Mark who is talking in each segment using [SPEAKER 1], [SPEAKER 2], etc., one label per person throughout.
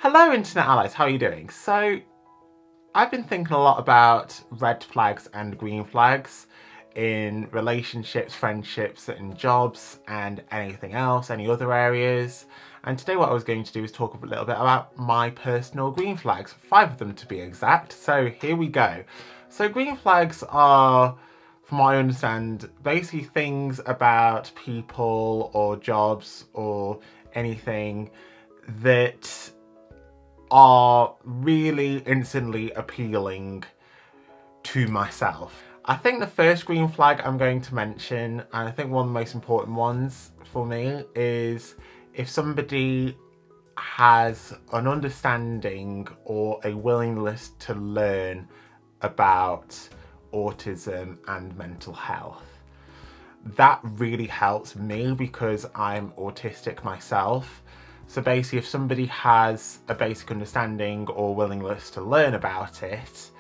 [SPEAKER 1] Hello Internet Allies, how are you doing? So, I've been thinking a lot about red flags and green flags in relationships, friendships, and jobs, and anything else, any other areas. And today what I was going to do is talk a little bit about my personal green flags, 5 of them to be exact. So here we go. So green flags are, from what I understand, basically things about people or jobs or anything that are really instantly appealing to myself. I think the first green flag I'm going to mention, and I think one of the most important ones for me, is if somebody has an understanding or a willingness to learn about autism and mental health. That really helps me because I'm autistic myself. So basically, if somebody has a basic understanding or willingness to learn about it,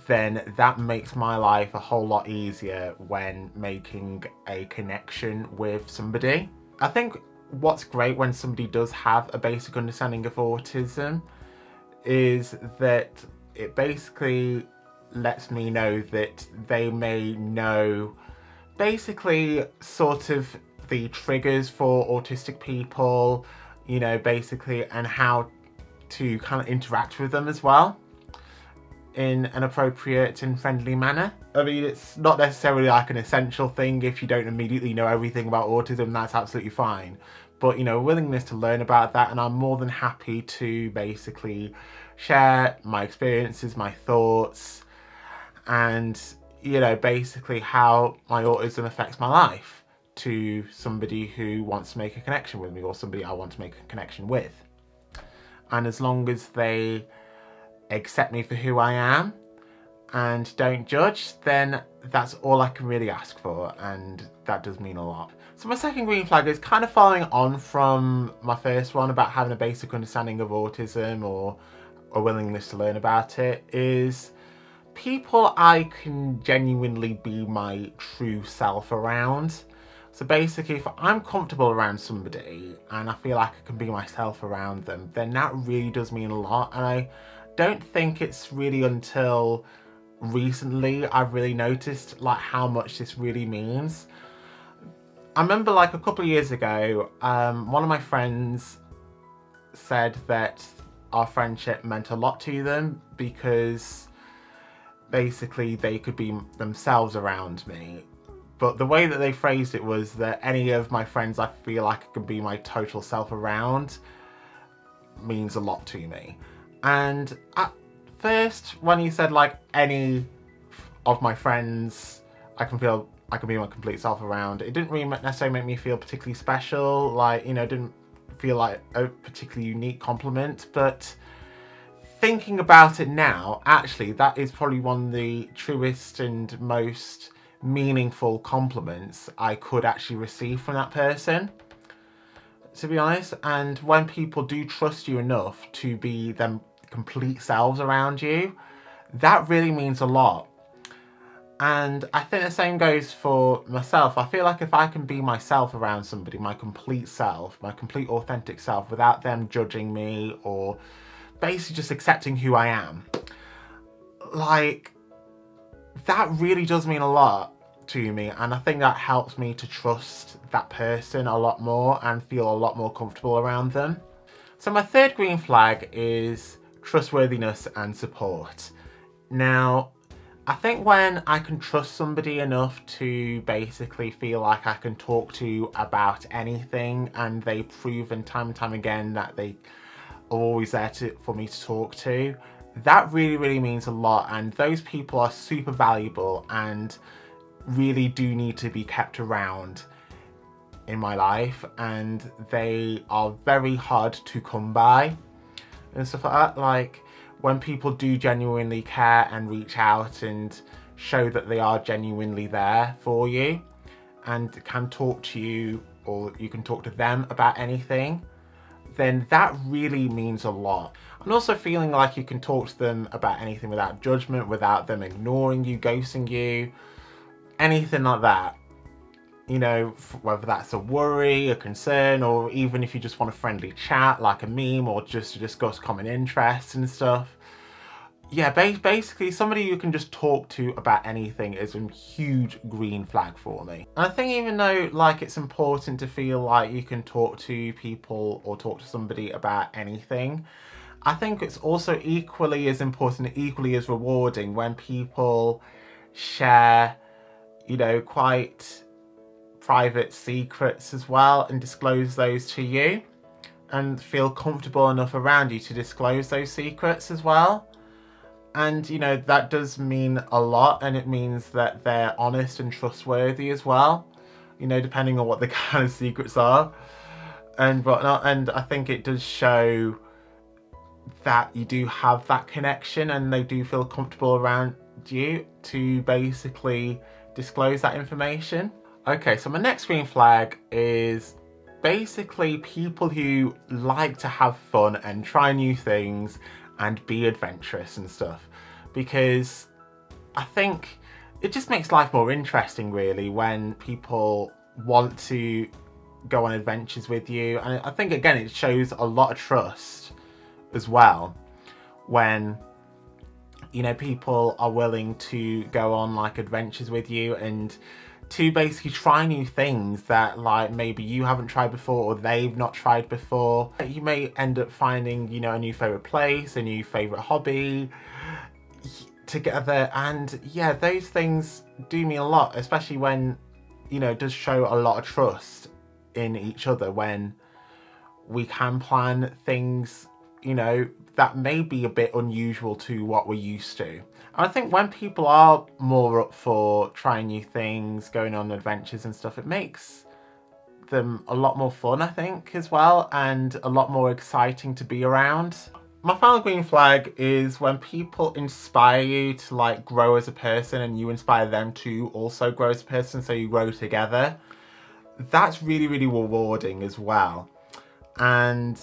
[SPEAKER 1] then that makes my life a whole lot easier when making a connection with somebody. I think what's great when somebody does have a basic understanding of autism is that it basically lets me know that they may know basically sort of the triggers for autistic people, you know, basically, and how to kind of interact with them as well in an appropriate and friendly manner. I mean, it's not necessarily like an essential thing. If you don't immediately know everything about autism, that's absolutely fine. But, you know, willingness to learn about that, and I'm more than happy to basically share my experiences, my thoughts, and, you know, basically how my autism affects my life to somebody who wants to make a connection with me or somebody I want to make a connection with. And as long as they accept me for who I am and don't judge, then that's all I can really ask for, and that does mean a lot. So my second green flag is kind of following on from my first one about having a basic understanding of autism or a willingness to learn about it, is people I can genuinely be my true self around. So basically, if I'm comfortable around somebody and I feel like I can be myself around them, then that really does mean a lot. And I don't think it's really until recently I've really noticed like how much this really means. I remember like a couple of years ago, one of my friends said that our friendship meant a lot to them because basically they could be themselves around me. But the way that they phrased it was that any of my friends I feel like I can be my total self around means a lot to me. And at first, when he said like any of my friends I can be my complete self around, it didn't really necessarily make me feel particularly special. Like, you know, it didn't feel like a particularly unique compliment. But thinking about it now, actually, that is probably one of the truest and most meaningful compliments I could actually receive from that person, to be honest. And when people do trust you enough to be them complete selves around you, that really means a lot. And I think the same goes for myself. I feel like if I can be myself around somebody, my complete self, my complete authentic self, without them judging me or basically just accepting who I am, like, that really does mean a lot to me, and I think that helps me to trust that person a lot more and feel a lot more comfortable around them. So my third green flag is trustworthiness and support. Now, I think when I can trust somebody enough to basically feel like I can talk to about anything, and they've proven time and time again that they are always there for me to talk to, that really, really means a lot. And those people are super valuable and really do need to be kept around in my life, and they are very hard to come by and stuff like that. Like, when people do genuinely care and reach out and show that they are genuinely there for you and can talk to you, or you can talk to them about anything, then that really means a lot. And also feeling like you can talk to them about anything without judgment, without them ignoring you, ghosting you, anything like that. you know, whether that's a worry, a concern, or even if you just want a friendly chat, like a meme, or just to discuss common interests and stuff. Yeah, basically somebody you can just talk to about anything is a huge green flag for me. And I think even though like it's important to feel like you can talk to people or talk to somebody about anything, I think it's also equally as important, equally as rewarding when people share, you know, quite private secrets as well and disclose those to you and feel comfortable enough around you to disclose those secrets as well. And, you know, that does mean a lot, and it means that they're honest and trustworthy as well, you know, depending on what the kind of secrets are and whatnot. And I think it does show that you do have that connection and they do feel comfortable around you to basically disclose that information. Okay, so my next green flag is basically people who like to have fun and try new things and be adventurous and stuff, because I think it just makes life more interesting really when people want to go on adventures with you. And I think again it shows a lot of trust as well when, you know, people are willing to go on like adventures with you and to basically try new things that like maybe you haven't tried before or they've not tried before. You may end up finding, you know, a new favourite place, a new favourite hobby together, and yeah, those things do mean a lot, especially when, you know, it does show a lot of trust in each other when we can plan things, you know, that may be a bit unusual to what we're used to. And I think when people are more up for trying new things, going on adventures and stuff, it makes them a lot more fun, I think, as well, and a lot more exciting to be around. My final green flag is when people inspire you to like grow as a person and you inspire them to also grow as a person, so you grow together. That's really, really rewarding as well. And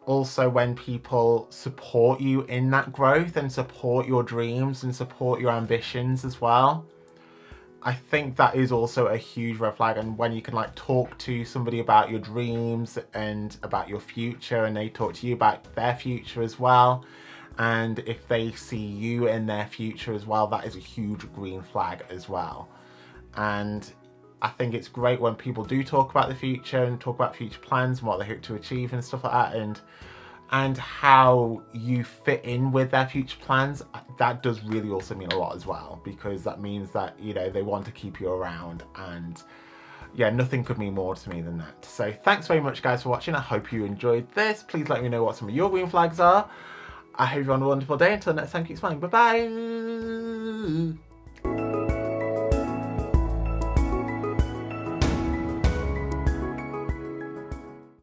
[SPEAKER 1] also when people support you in that growth and support your dreams and support your ambitions as well. I think that is also a huge red flag. And when you can like talk to somebody about your dreams and about your future and they talk to you about their future as well, and if they see you in their future as well, that is a huge green flag as well. And I think it's great when people do talk about the future and talk about future plans and what they hope to achieve and stuff like that, and how you fit in with their future plans. That does really also mean a lot as well, because that means that, you know, they want to keep you around, and yeah, nothing could mean more to me than that. So thanks very much guys for watching. I hope you enjoyed this. Please let me know what some of your green flags are. I hope you have a wonderful day. Until next time, keep smiling. Bye bye.